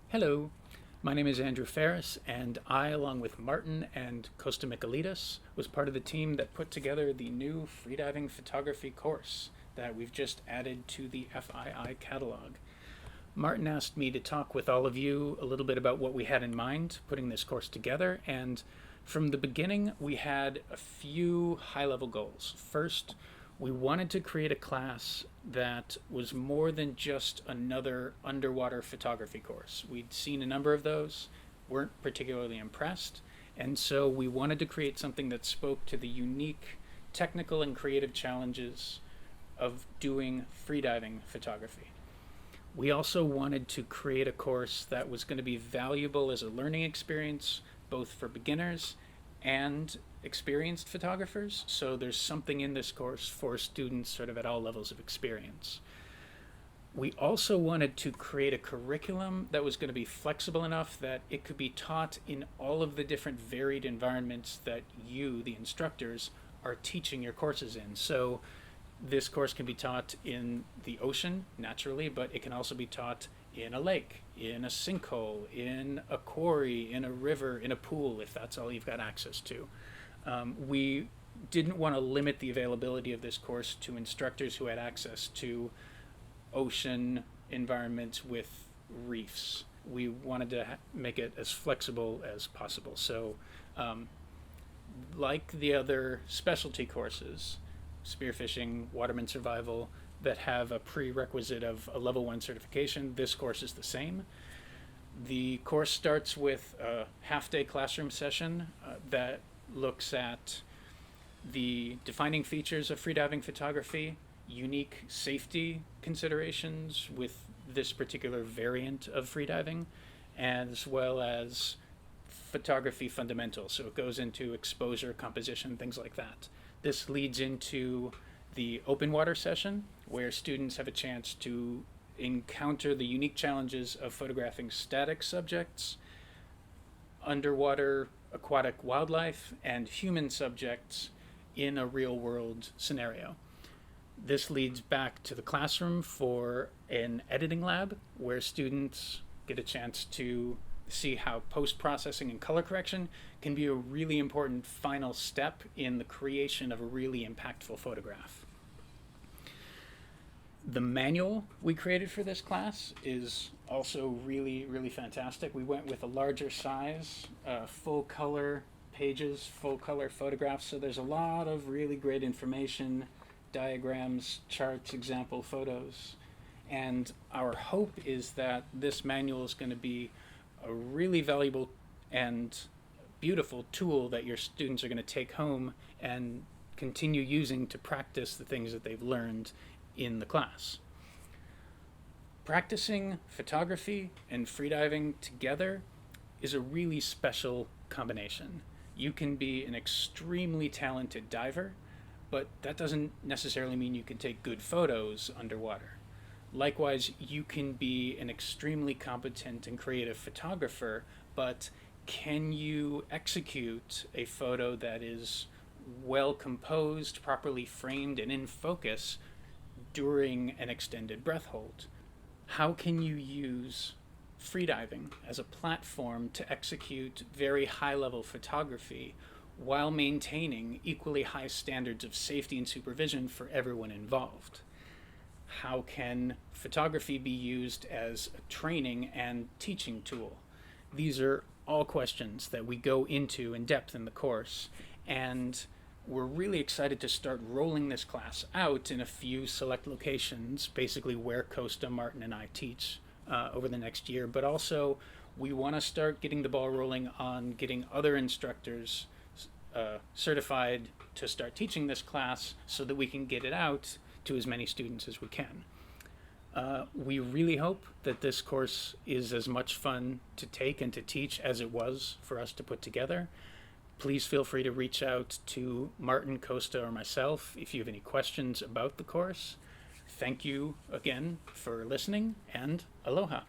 Hello, my name is Andrew Ferris, and I, along with Martin and Costa Michaelides, was part of the team that put together the new freediving photography course that we've just added to the FII catalog. Martin asked me to talk with all of you a little bit about what we had in mind putting this course together, and from the beginning, we had a few high-level goals. First, we wanted to create a class that was more than just another underwater photography course. We'd seen a number of those, weren't particularly impressed, and so we wanted to create something that spoke to the unique technical and creative challenges of doing freediving photography. We also wanted to create a course that was going to be valuable as a learning experience, both for beginners and experienced photographers. So there's something in this course for students sort of at all levels of experience. We also wanted to create a curriculum that was going to be flexible enough that it could be taught in all of the different varied environments that you, the instructors, are teaching your courses in. So this course can be taught in the ocean, naturally, but it can also be taught in a lake, in a sinkhole, in a quarry, in a river, in a pool, if that's all you've got access to. We didn't want to limit the availability of this course to instructors who had access to ocean environments with reefs. We wanted to make it as flexible as possible. So, like the other specialty courses, spearfishing, waterman survival, that have a prerequisite of a level 1 certification, this course is the same. The course starts with a half-day classroom session that looks at the defining features of freediving photography, unique safety considerations with this particular variant of freediving, as well as photography fundamentals. So it goes into exposure, composition, things like that. This leads into the open water session, where students have a chance to encounter the unique challenges of photographing static subjects, underwater aquatic wildlife, and human subjects in a real-world scenario. This leads back to the classroom for an editing lab, where students get a chance to see how post-processing and color correction can be a really important final step in the creation of a really impactful photograph. The manual we created for this class is also really, really fantastic. We went with a larger size, full color pages, full color photographs, so there's a lot of really great information, diagrams, charts, example photos. And our hope is that this manual is going to be a really valuable and beautiful tool that your students are going to take home and continue using to practice the things that they've learned in the class. Practicing photography and freediving together is a really special combination. You can be an extremely talented diver, but that doesn't necessarily mean you can take good photos underwater. Likewise, you can be an extremely competent and creative photographer, but can you execute a photo that is well composed, properly framed, and in focus during an extended breath hold? How can you use freediving as a platform to execute very high-level photography while maintaining equally high standards of safety and supervision for everyone involved? How can photography be used as a training and teaching tool? These are all questions that we go into in depth in the course, and we're really excited to start rolling this class out in a few select locations, basically where Costa, Martin, and I teach over the next year. But also, we want to start getting the ball rolling on getting other instructors certified to start teaching this class so that we can get it out to as many students as we can. We really hope that this course is as much fun to take and to teach as it was for us to put together. Please feel free to reach out to Martin, Costa, or myself if you have any questions about the course. Thank you again for listening, and aloha.